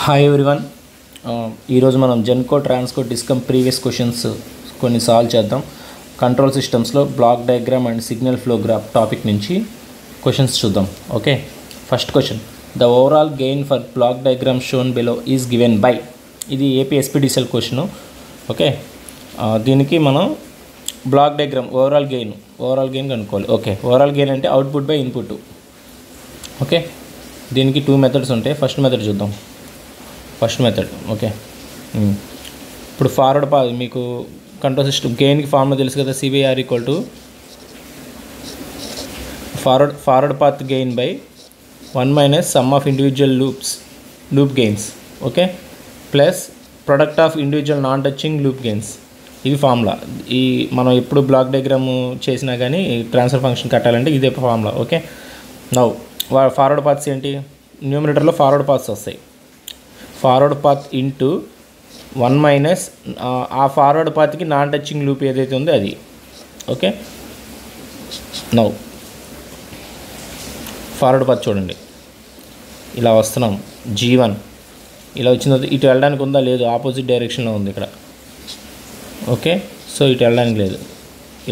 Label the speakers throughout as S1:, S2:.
S1: Hi everyone. ఈరోజు మనం Genco Transco discom previous questions కొన్ని సాల్వ్ చేద్దాం. కంట్రోల్ సిస్టమ్స్లో block diagram and signal flow graph topic నుంచి క్వశ్చన్స్ చూద్దాం. Okay, first question, the overall gain for block diagram shown below is given by. ఇది AP SPDCL question. Okay, దీనికి మనం block diagram overall gain కనుక్కోవాలి. Okay, overall gain అంటే output by input. Okay, దీనికి 2 methods ఉంటాయి. First method చూద్దాం. First method okay. ఇప్పుడు forward path మీకు కంట్రోల్ సిస్టమ్ గెయిన్కి ఫార్ములా తెలుసు కదా, CBR equal to forward path gain by 1 minus sum of individual loop gains. Okay, plus product of individual non touching loop gains. ఇది formula. ఈ మనం ఎప్పుడు block diagram చేసినా కానీ ట్రాన్స్ఫర్ ఫంక్షన్ కట్టాలంటే ఇదే formula. Okay, now forward paths ఏంటి, న్యూమరేటర్లో ఫార్వర్డ్ పాత్స్ వస్తాయి. ఫార్వర్డ్ పాత్ ఇంటూ 1 మైనస్ ఆ ఫార్వర్డ్ పాత్కి నాన్ టచింగ్ లూప్ ఏదైతే ఉందో అది. ఓకే, నౌ ఫార్వర్డ్ పాత్ చూడండి, ఇలా వస్తున్నాం. G1 ఇలా వచ్చిన తర్వాత ఇటు వెళ్ళడానికి ఉందా లేదు, ఆపోజిట్ డైరెక్షన్లో ఉంది ఇక్కడ. ఓకే, సో ఇటు వెళ్ళడానికి లేదు,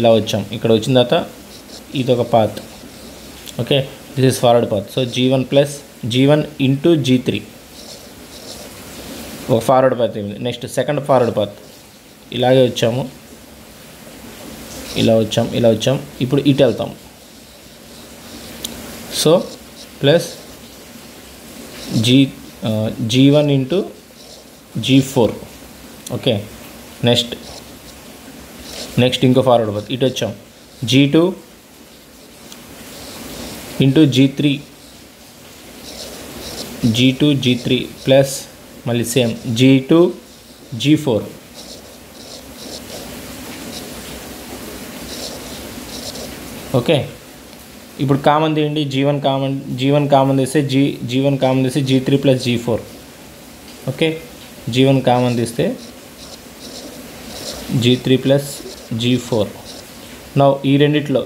S1: ఇలా వచ్చాం. ఇక్కడ వచ్చిన తర్వాత ఇది ఒక path. Okay, this is forward path. So G1 plus G1 into G3 ఒక ఫార్వర్డ్ పాత్ అయింది. నెక్స్ట్ సెకండ్ ఫార్వర్డ్ పాత్ ఇలాగే వచ్చాము, ఇలా వచ్చాం. ఇప్పుడు ఇటు వెళ్తాం. So plus G1 into G4. Okay, next ఇంకో ఫార్వర్డ్ పాత్ ఇటు వచ్చాం. G2 ఇంటూ G3 ప్లస్ మళ్ళీ సేమ్ G2 G4. ఓకే, ఇప్పుడు కామన్ తీయండి. G1 కామన్ తీస్తే G1 కామన్ తీస్తే G3 plus G4. Okay, G1 common తీస్తే G3 ప్లస్ G4. నౌ ఈ రెండిట్లో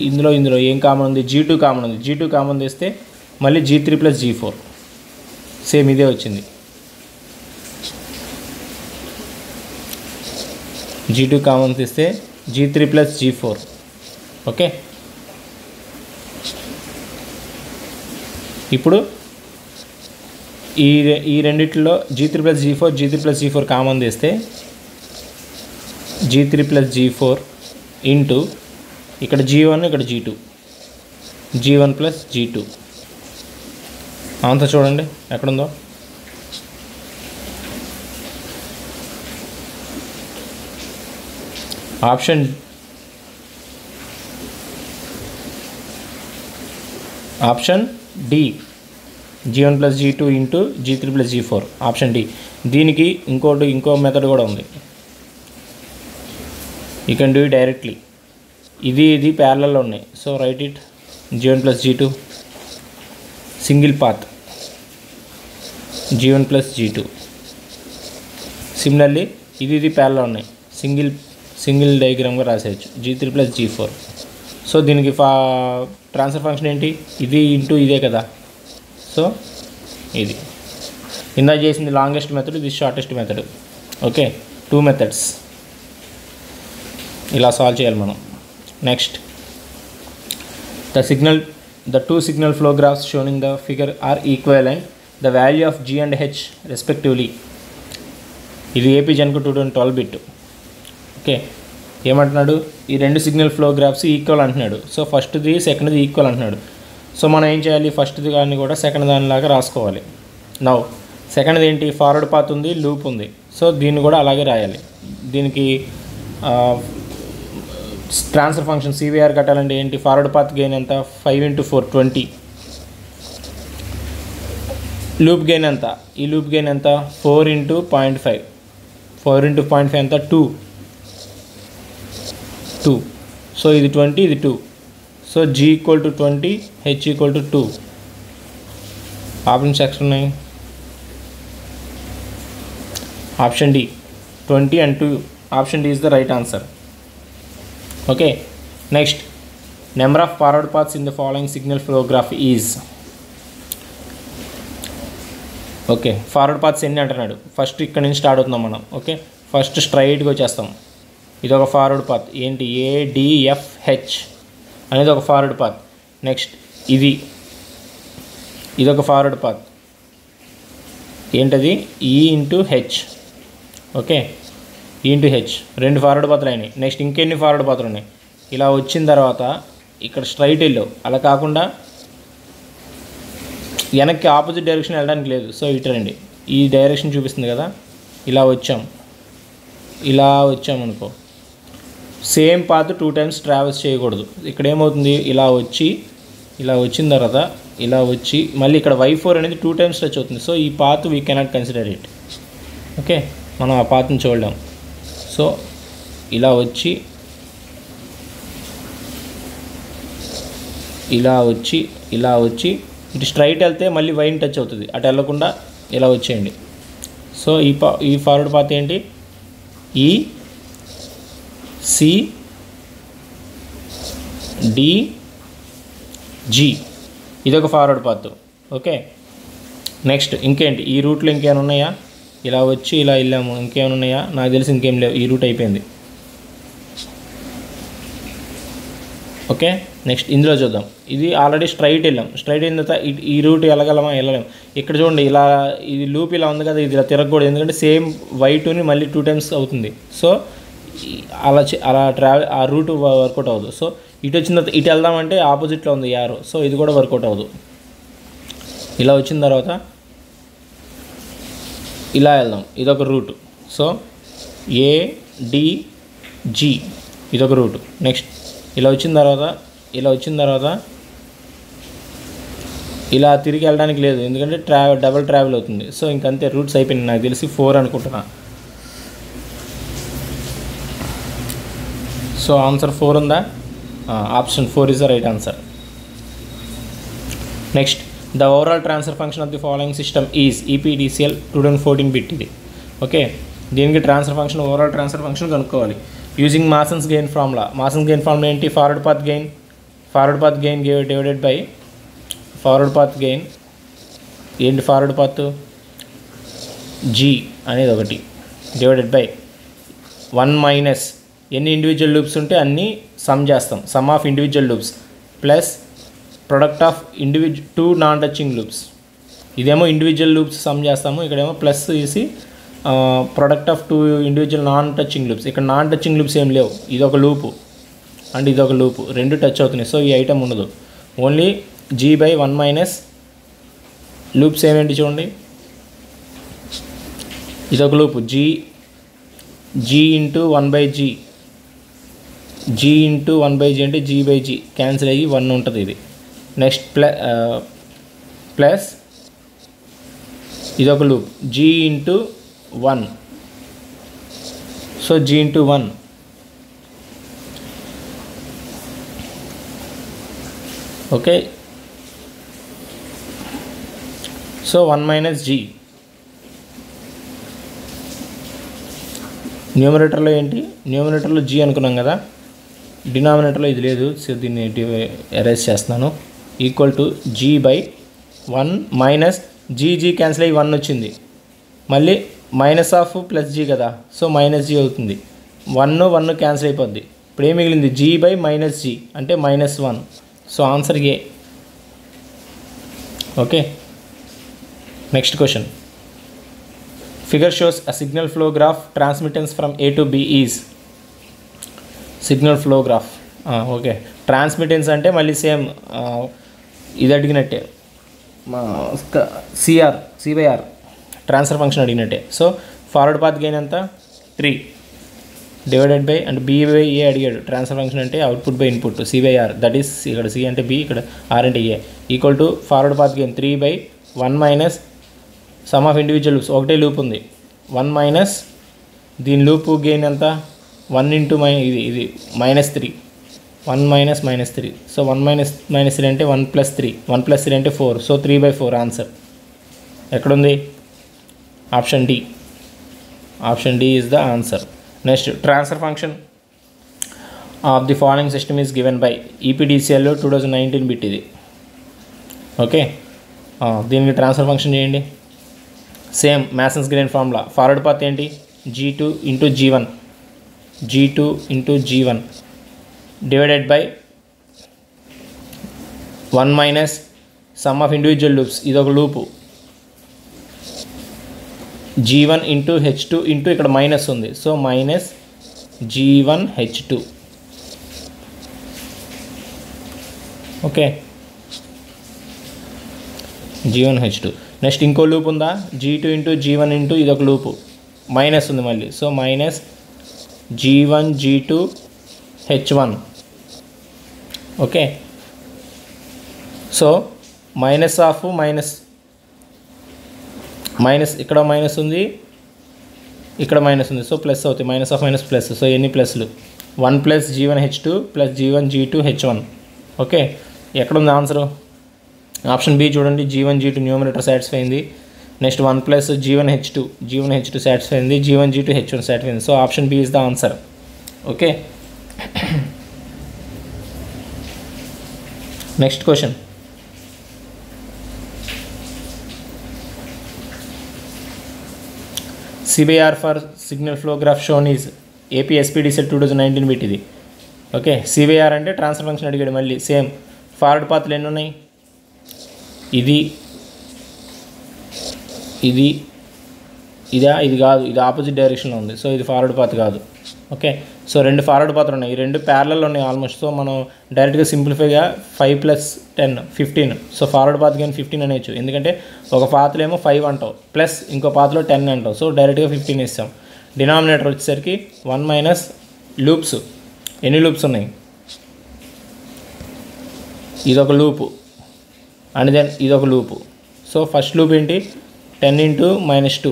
S1: ఇందులో ఏం కామన్ ఉంది, G2 కామన్ ఉంది. G2 కామన్ తీస్తే మళ్ళీ G3 ప్లస్ G4 సేమ్ ఇదే వచ్చింది. G2 కామన్ తీస్తే G3 ప్లస్ G4. ఓకే, ఇప్పుడు ఈ రెండిట్లో G3 ప్లస్ G4 కామన్ తీస్తే G3 ప్లస్ G4 ఇంటూ ఇక్కడ G1 ఇక్కడ G2, G1 plus G2. Answer చూడండి ఎక్కడుందో. Option D, G1 plus G2 into G3 plus G4. Option D. దీనికి ఇంకో మెథడ్ కూడా ఉంది. You can do it directly. ఇది ప్యారలల్లో ఉన్నాయి. So right it, G1 plus G2 single path, G1 plus G2. Similarly ఇది ప్యారలల్ ఉన్నాయి, సింగిల్ డయాగ్రామ్గా రాసేయచ్చు, G3 ప్లస్ G4. సో దీనికి ట్రాన్స్ఫర్ ఫంక్షన్ ఏంటి, ఇది ఇంటూ ఇదే కదా. సో ఇది ఇందా చేసింది లాంగెస్ట్ మెథడ్, ఇది షార్టెస్ట్ మెథడ్. ఓకే, 2 మెథడ్స్ ఇలా సాల్వ్ చేయాలి మనం. Next, the two signal flow graphs shown in the figure are equivalent. The value of G and H respectively. ఇది ఏపీ జెన్కో 2012 బిట్. ఓకే, ఏమంటున్నాడు, ఈ 2 సిగ్నల్ ఫ్లో గ్రాఫ్స్ ఈక్వల్ అంటున్నాడు. So ఫస్ట్ది సెకండ్ది equal అంటున్నాడు. సో మనం ఏం చేయాలి, ఫస్ట్ది దాన్ని కూడా సెకండ్ దానిలాగా రాసుకోవాలి. నౌ సెకండ్ది ఏంటి, ఫార్వర్డ్ పాత్ ఉంది, లూప్ ఉంది. సో దీన్ని కూడా అలాగే రాయాలి. దీనికి ట్రాన్స్ఫర్ ఫంక్షన్ సివిఆర్ కట్టాలంటే ఏంటి, ఫార్వర్డ్ పాత్ గెయిన్ ఎంత, 5 × 4 20. లూప్ గెయిన్ ఎంత, ఈ లూప్ గెయిన్ ఎంత, 4 × 0.5. 4 × 0.5 ఎంత, 2. సో ఇది 20, ఇది 2. So G equal to 20, H equal to 2. Options ఎక్స్ ఉన్నాయి. Option D 20 and 2. Option D is the right answer. Okay, next, number of forward paths in the following signal flow graph is. Okay, forward paths ఎన్ని అంటున్నాడు. First ఇక్కడ నుంచి start అవుతున్నాం మనం. Okay, first స్ట్రైట్గా వచ్చేస్తాం. ఇది ఒక ఫార్వర్డ్ పాత్. ఏంటి, ADFH అనేది ఒక ఫార్వర్డ్ పాత్. నెక్స్ట్ ఇదొక ఫార్వర్డ్ పాత్. ఏంటది, E into H. Okay, E into H, 2 forward పాత్రలు అయినాయి. నెక్స్ట్ ఇంకెన్ని ఫార్వర్డ్ పాత్రలు ఉన్నాయి. ఇలా వచ్చిన తర్వాత ఇక్కడ స్ట్రైట్ వెళ్ళావు, అలా కాకుండా వెనక్కి ఆపోజిట్ డైరెక్షన్ వెళ్ళడానికి లేదు. సో ఇటు రండి, ఈ డైరెక్షన్ చూపిస్తుంది కదా, ఇలా వచ్చామనుకో, సేమ్ పాత్ 2 టైమ్స్ ట్రావెల్స్ చేయకూడదు. ఇక్కడ ఏమవుతుంది, ఇలా వచ్చిన తర్వాత ఇలా వచ్చి మళ్ళీ ఇక్కడ Y4 అనేది 2 టైమ్స్ టచ్ అవుతుంది. సో ఈ path we cannot consider it. Okay, మనం ఆ పాత్ని చూడలేం. సో ఇలా వచ్చి ఇటు స్ట్రైట్ వెళ్తే మళ్ళీ వైన్ టచ్ అవుతుంది, అటు వెళ్ళకుండా ఇలా వచ్చేయండి. సో ఈ ఫార్వర్డ్ పాత్ ఏంటి, ECDG, ఇదొక ఫార్వర్డ్ పాత్. ఓకే, నెక్స్ట్ ఇంకేంటి, ఈ రూట్లో ఇంకేమైనా ఉన్నాయా, ఇలా వచ్చి ఇలా వెళ్ళాము, ఇంకేమైనా ఉన్నాయా, నాకు తెలిసి ఇంకేం లేవు, ఈ రూట్ అయిపోయింది. ఓకే, నెక్స్ట్ ఇందులో చూద్దాం. ఇది ఆల్రెడీ స్ట్రైట్ వెళ్ళాం, స్ట్రైట్ అయిన తర్వాత ఈ రూట్ వెళ్ళగలమా, వెళ్ళలేము. ఇక్కడ చూడండి, ఇది లూప్ ఇలా ఉంది కదా, ఇది ఇలా తిరగకూడదు, ఎందుకంటే సేమ్ Y2ని మళ్ళీ 2 టైమ్స్ అవుతుంది. సో అలా ఆ రూట్ వర్కౌట్ అవ్వదు. సో ఇటు వచ్చిన తర్వాత ఇటు వెళ్దామంటే ఆపోజిట్లో ఉంది యారో, సో ఇది కూడా వర్కౌట్ అవ్వదు. ఇలా వచ్చిన తర్వాత ఇలా వెళ్దాం, ఇదొక రూట్. సో ADG ఇదొక రూట్. నెక్స్ట్ ఇలా వచ్చిన తర్వాత ఇలా తిరిగి వెళ్ళడానికి లేదు, ఎందుకంటే డబుల్ ట్రావెల్ అవుతుంది. సో ఇంకంతే, రూట్స్ అయిపోయినాయి. నాకు తెలిసి 4 అనుకుంటున్నా. సో ఆన్సర్ 4 ఉందా, option 4 is the right answer. Next, the overall transfer function of the following system is EPDCL 2014 bit ఇది. ఓకే, దీనికి transfer function, overall transfer function కనుక్కోవాలి using Mason's gain formula. Mason's gain formula ఏంటి, forward path gain divided by forward path gain. ఏంటి forward path, G అనేది ఒకటి, divided by 1 minus ఎన్ని individual loops ఉంటే అన్నీ సమ్ చేస్తాం, some of individual loops plus product of 2 non touching loops. ఇదేమో individual loops some చేస్తాము, ఇక్కడేమో ప్లస్ చేసి product of 2 individual non touching loops. ఇక్కడ నాన్ టచింగ్ లూప్స్ ఏం లేవు, ఇదొక లూపు అండ్ ఇదొక లూపు, 2 టచ్ అవుతున్నాయి. సో ఈ ఐటమ్ ఉండదు, only G by 1 minus loops ఏమేంటి చూడండి, ఇదొక loop G into 1/G, G into 1/G అంటే G/G క్యాన్సిల్ అయ్యి 1 ఉంటుంది ఇది. నెక్స్ట్ ప్లస్ ఇదొక loop G into 1. So G into 1, okay. So 1 minus G. న్యూమరేటర్లో ఏంటి, న్యూమరేటర్లో G అనుకున్నాం కదా, డినామినేటర్లో ఇది లేదు. సో దీన్ని ఎరేజ్ చేస్తున్నాను. Equal to G by 1 minus G cancel అయ్యి 1 వచ్చింది, మళ్ళీ మైనస్ ఆఫ్ ప్లస్ G కదా, సో మైనస్ G అవుతుంది. 1 క్యాన్సిల్ అయిపోద్ది. ఇప్పుడు ఏం మిగిలింది, G బై మైనస్ G అంటే -1. So answer A. Okay, next question. Figure shows a signal flow graph transmittance from A to B is signal flow graph. Okay, transmittance అంటే మళ్ళీ same ఇది అడిగినట్టే, C/R ట్రాన్స్ఫర్ ఫంక్షన్ అడిగినట్టే. So forward path gain ఎంత 3 divided by and B/A అడిగాడు. Transfer function అంటే output by input, C/R, that is ఇక్కడ C అంటే B, ఇక్కడ R అంటే A, equal to forward path gain 3 by 1 minus sum of individual loops. ఒకటే loop ఉంది, 1 minus దీని లూప్ గెయిన్ ఎంత 1 ఇంటూ ఇది -3, 1 మైనస్ -3. సో 1 మైనస్ -3 అంటే 1 ప్లస్ 3, 1 ప్లస్ 3 అంటే 4. సో 3/4 ఆన్సర్ ఎక్కడుంది, option D. Option D is the answer. Next, transfer function of the following system is given by EPDCL 2019 bit ఇది. Okay, దీనికి transfer function చేయండి. Same Mason's gain formula. Forward path ఏంటి? G2 into G1 divided by 1 minus sum of individual loops, ఇదొక loop, G1 into H2 into ఇక్కడ minus ఉంది, so minus G1 H2. Okay, G1 H2. Next ఇంకో loop ఉందా? G2 into G1 into ఇదొక loop, minus ఉంది మళ్ళీ, so minus G1 G2 H1. Okay, so minus of minus minus, ఇక్కడ minus ఉంది, ఇక్కడ మైనస్ ఉంది, సో ప్లస్ అవుతాయి, minus of minus plus, so ఎన్ని ప్లస్లు? 1 plus G1 H2 plus G1 G2 H1. Okay, ఎక్కడ ఉంది ఆన్సరు? ఆప్షన్ బి చూడండి, G1 G2 numerator satisfy అయింది. Next 1 plus G1 H2 satisfy అయింది, G1 G2 H1 సాటిస్ఫై అయింది, so option B is the answer. Okay, next question. CBR for signal flow graph shown is AP SPDC 2019 bit ఇది. Okay, CBR అంటే transfer function అడిగాడు. మళ్ళీ same forward పాత్లు ఎన్ని ఉన్నాయి? ఇది కాదు, ఇది ఆపోజిట్ డైరెక్షన్లో ఉంది, సో ఇది ఫార్వర్డ్ పాత్ కాదు. ఓకే, సో రెండు ఫార్వర్డ్ పాత్లు ఉన్నాయి, ఈ రెండు ప్యారలల్ ఉన్నాయి ఆల్మోస్ట్. సో మనం డైరెక్ట్గా సింప్లిఫైగా 5 + 10 15, సో ఫార్వర్డ్ పాత్ కానీ 15 అనేచ్చు, ఎందుకంటే ఒక పాత్లో ఏమో 5 అంటావు ప్లస్ ఇంకో పాత్లో 10 అంటావు, సో డైరెక్ట్గా 15 ఇస్తాం. డినామినేటర్ వచ్చేసరికి 1 మైనస్ లూప్స్, ఎన్ని లూప్స్ ఉన్నాయి? ఇదొక లూపు అండ్ దెన్ ఇదొక లూపు, సో ఫస్ట్ లూప్ ఏంటి? 10 ఇంటూ -2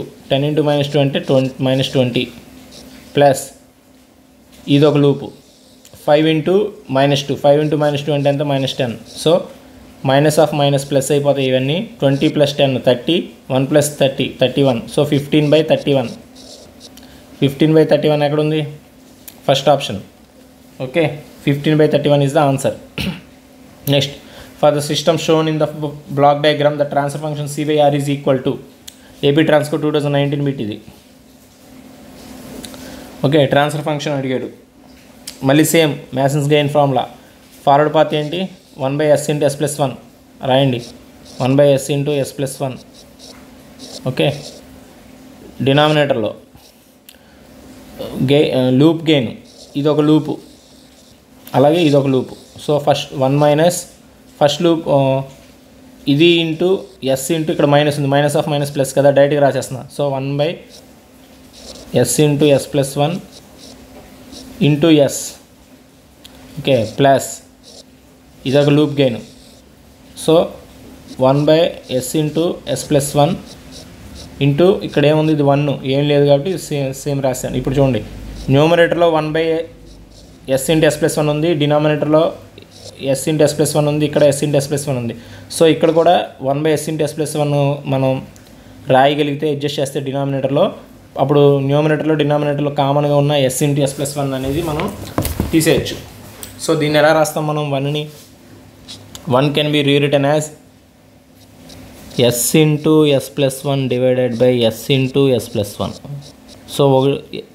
S1: అంటే -20 ప్లస్ ఇదొక లూపు 5 ఇంటూ -2 అంటే ఎంత? -10, so minus of minus plus అయిపోతాయి ఇవన్నీ. 20 + 10 30, 1 + 30 31, సో 15/31. 15/31 ఎక్కడ ఉంది? First option. Okay, 15/31 is the answer. Next, for the system shown in the block diagram the transfer function C/R is equal to AP Transco 2019 bit ఇది. Okay, transfer function అడిగాడు. మళ్ళీ same masons gain formula. Forward path ఏంటి? 1/s × s + 1 రాయండి, 1/s × s + 1. Okay, డినామినేటర్లో loop gain, ఇదొక loop అలాగే ఇదొక loop, so first 1 minus first loop ఇది ఇంటూ ఎస్ ఇంటూ ఇక్కడ మైనస్ ఉంది, మైనస్ ఆఫ్ మైనస్ ప్లస్ కదా, డైరెక్ట్గా రాసేస్తున్నా, so 1/s × s + 1 into S. Okay, plus ఇదొక loop gain, so 1/s × s + 1 into ఇక్కడ ఏముంది? ఇది 1 ఏం లేదు కాబట్టి సేమ్ రాశాను. ఇప్పుడు చూడండి, న్యూమరేటర్లో 1/s × s + 1 ఉంది, డినామినేటర్లో s × s + 1 ఉంది, ఇక్కడ s × s + 1 ఉంది, సో ఇక్కడ కూడా 1/s × s + 1 మనం రాయగలిగితే అడ్జస్ట్ చేస్తే డినామినేటర్లో, అప్పుడు న్యూమరేటర్లో డినామినేటర్లో కామన్గా ఉన్న s × s + 1 అనేది మనం తీసేయచ్చు. సో దీన్ని ఎలా రాస్తాం మనం? 1ని 1 can be rewritten as s × s + 1 divided by s × s + 1. So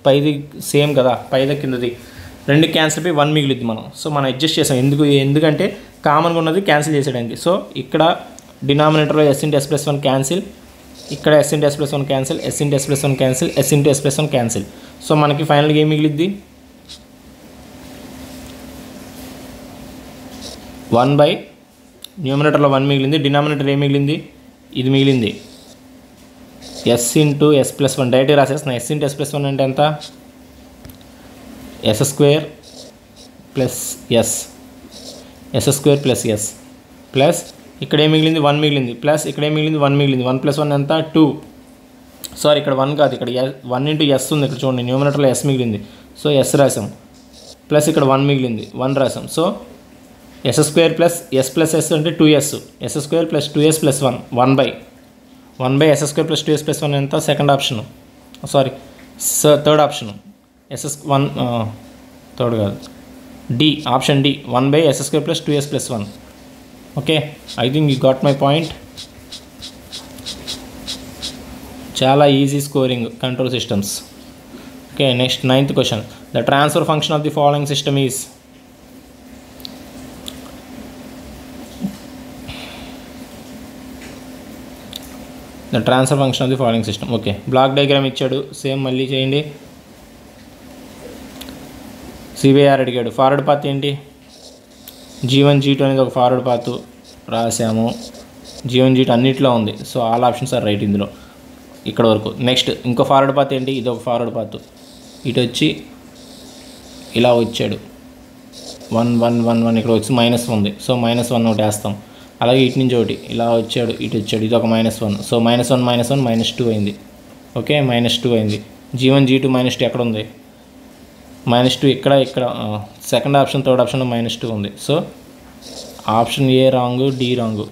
S1: పైది సేమ్ కదా, పైది కిందది రెండు క్యాన్సిల్ అయిపోయి 1 మిగిలిద్ది మనం. సో మనం అడ్జస్ట్ చేసాం, ఎందుకంటే కామన్గా ఉన్నది క్యాన్సిల్ చేసేయడానికి. సో ఇక్కడ డినామినేటర్లో s × s + 1 క్యాన్సిల్, ఇక్కడ s × s + 1 cancel, s × s + 1 cancel, s × s + 1 cancel. So మనకి ఫైనల్గా ఏం మిగిలిద్ది? 1 న్యూమరేటర్లో 1 మిగిలింది, డినామినేటర్ ఏం మిగిలింది? ఇది మిగిలింది, s × s + 1 డైరెక్ట్గా రాసేస్తున్నా. s × s + 1 అంటే ఎంత? s² + s ప్లస్ ఇక్కడ ఏం మిగిలింది? 1 మిగిలింది, ప్లస్ ఇక్కడ ఏం మిగిలింది? 1 మిగిలింది. 1 + 1 ఎంత? 2. సారీ, ఇక్కడ 1 కాదు, ఇక్కడ 1 × s ఉంది, ఇక్కడ చూడండి న్యూమరేటర్లో s మిగిలింది, సో s రాసాం, ప్లస్ ఇక్కడ 1 మిగిలింది, 1 రాసాం, సో s² + s + s అంటే 2s, s² + 2s + 1 1/s² + 2s + 1 ఎంత? Second option, sorry third option, s1 third కాదు, D, option D, 1/s² + 2s + 1. Okay, I think you got my point. చాలా easy scoring control systems. Okay, next 9th question. The transfer function of the following system is. The transfer function of the following system. Okay, block diagram ఇచ్చాడు, same మళ్ళీ చేయండి. CBR అడిగాడు. Forward path ఏంటి? G1 G2 అనేది ఒక forward path రాసాము. G1 G2 అన్నిట్లో ఉంది. So all options are right ఇందులో ఇక్కడ వరకు. నెక్స్ట్ ఇంకో ఫార్వర్డ్ పాత్ ఏంటి? ఇది ఒక ఫార్వర్డ్ పాత్. ఇటు వచ్చి ఇలా వచ్చాడు 1 1 1 1, ఇక్కడ వచ్చి -1 ఉంది. సో -1 ఒకటి వేస్తాం. అలాగే ఇటు నుంచి ఒకటి ఇలా వచ్చాడు, ఇటు వచ్చాడు, ఇది ఒక -1. సో -1 -1 -2 అయింది. ఓకే, -2 అయింది. G1 G2 -2 ఎక్కడ ఉంది? -2 ఇక్కడ సెకండ్ ఆప్షన్, థర్డ్ ఆప్షన్లో -2 ఉంది. So option A wrong, D wrong,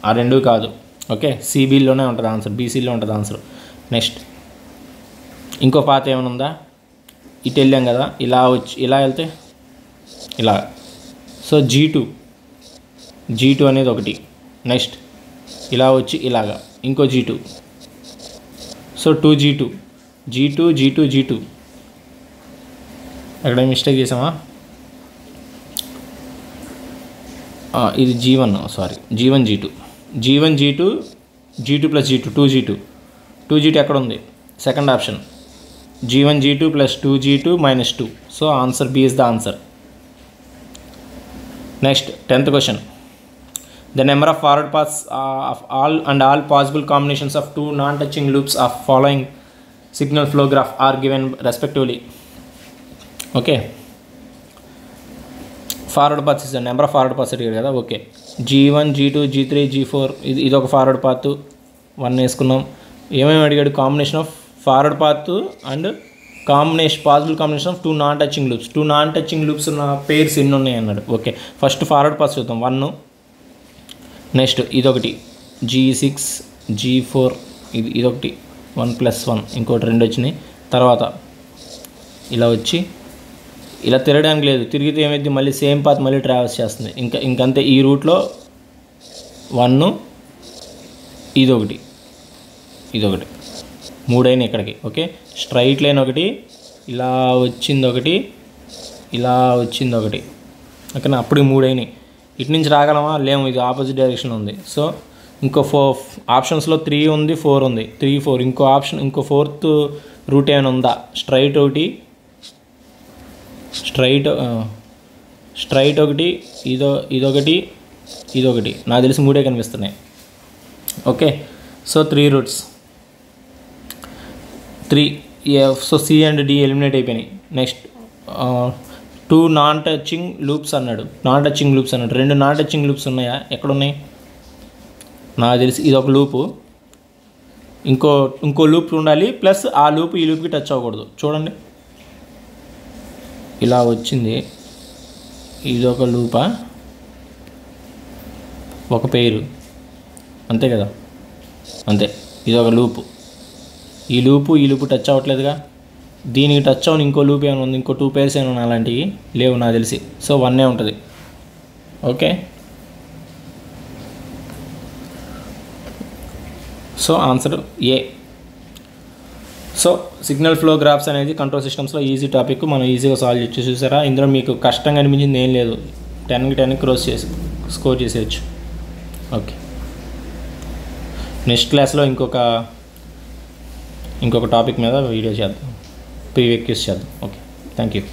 S1: ఆ రెండు కాదు. ఓకే, సిబిలోనే ఉంటుంది ఆన్సర్, బీసీలో ఉంటుంది ఆన్సర్. నెక్స్ట్ ఇంకో పాత ఏమైనా ఉందా? ఇటు వెళ్ళాం కదా, ఇలా వచ్చి ఇలా వెళ్తే ఇలా. సో G2 అనేది ఒకటి. నెక్స్ట్ ఇలా వచ్చి ఇలాగా ఇంకో G2. సో 2G2 ఎక్కడ మిస్టేక్ చేసామా? ఇది G1 G2 G2 + G2 2G2 ఎక్కడ ఉంది? Second option. G1 G2 + 2G2 -2. So answer B is the answer. Next 10th question. The number of forward paths of all possible combinations of two non-touching loops of following signal flow graph are given respectively. Okay, forward paths is the number of forward paths అడిగారు కదా. Okay, G1 G2 G3 G4 ఇది ఒక forward path 1 వేసుకున్నాం. ఏమేమి అడిగాడు? Combination of forward path and possible combination of two non touching loops ఉన్న pairs ఎన్ని ఉన్నాయి అన్నాడు. ఓకే, ఫస్ట్ ఫార్వర్డ్ పాత్ చూద్దాం. 1. నెక్స్ట్ ఇదొకటి G6 G4 ఇదొకటి 1 + 1, ఇంకోటి 2 వచ్చినాయి. తర్వాత ఇలా వచ్చి ఇలా తిరగడానికి లేదు, తిరిగితే ఏమైంది? మళ్ళీ సేమ్ పాత్ మళ్ళీ ట్రావెల్స్ చేస్తుంది. ఇంకంతే. ఈ రూట్లో 1 ఇదొకటి 3 అయినాయి ఇక్కడికి. ఓకే, స్ట్రైట్ లైన్ ఒకటి, ఇలా వచ్చింది ఒకటి, ఇలా వచ్చింది ఒకటి. ఓకేనా, అప్పుడు 3 అయినాయి. ఇటు నుంచి రాగలమా? లేము, ఇది ఆపోజిట్ డైరెక్షన్ ఉంది. సో ఇంకో 4 ఆప్షన్స్లో 3 ఉంది, 4 ఉంది. 3 4 ఇంకో 4th రూట్ ఏమైనా ఉందా? స్ట్రైట్ ఒకటి ఇదొకటి నాకు తెలిసి 3 కనిపిస్తున్నాయి. Okay, so 3 roots 3. So C and D eliminate అయిపోయినాయి. నెక్స్ట్ 2 నాన్ టచింగ్ లూప్స్ అన్నాడు. 2 నాన్ టచింగ్ లూప్స్ ఉన్నాయా? ఎక్కడున్నాయి? నాకు తెలిసి ఇది ఒక లూపు, ఇంకో లూప్ ఉండాలి, ప్లస్ ఆ లూప్ ఈ లూప్కి టచ్ అవ్వకూడదు. చూడండి, ఇలా వచ్చింది, ఇదొక లూపా, ఒక పేరు, అంతే కదా? అంతే, ఇదొక లూపు. ఈ లూపు టచ్ అవ్వట్లేదుగా. దీనికి టచ్ అవ్వని ఇంకో లూప్ ఏమైనా ఉంది? ఇంకో 2 పేర్స్ ఏమైనా ఉన్నాయి? అలాంటివి లేవు నాకు తెలిసి. సో 1 ఉంటుంది. ఓకే, సో ఆన్సర్ ఏ. సో సిగ్నల్ ఫ్లో గ్రాఫ్స్ అనేది కంట్రోల్ సిస్టమ్స్లో ఈజీ టాపిక్, మనం ఈజీగా సాల్వ్ చేసి చూసారా. ఇందులో మీకు కష్టంగా అనిపించింది ఏం లేదు, 10కి 10 స్కోర్ చేసేయచ్చు. ఓకే, నెక్స్ట్ క్లాస్లో ఇంకొక టాపిక్ మీద వీడియో చేద్దాం, ప్రీవియస్ చేద్దాం. Okay, thank you.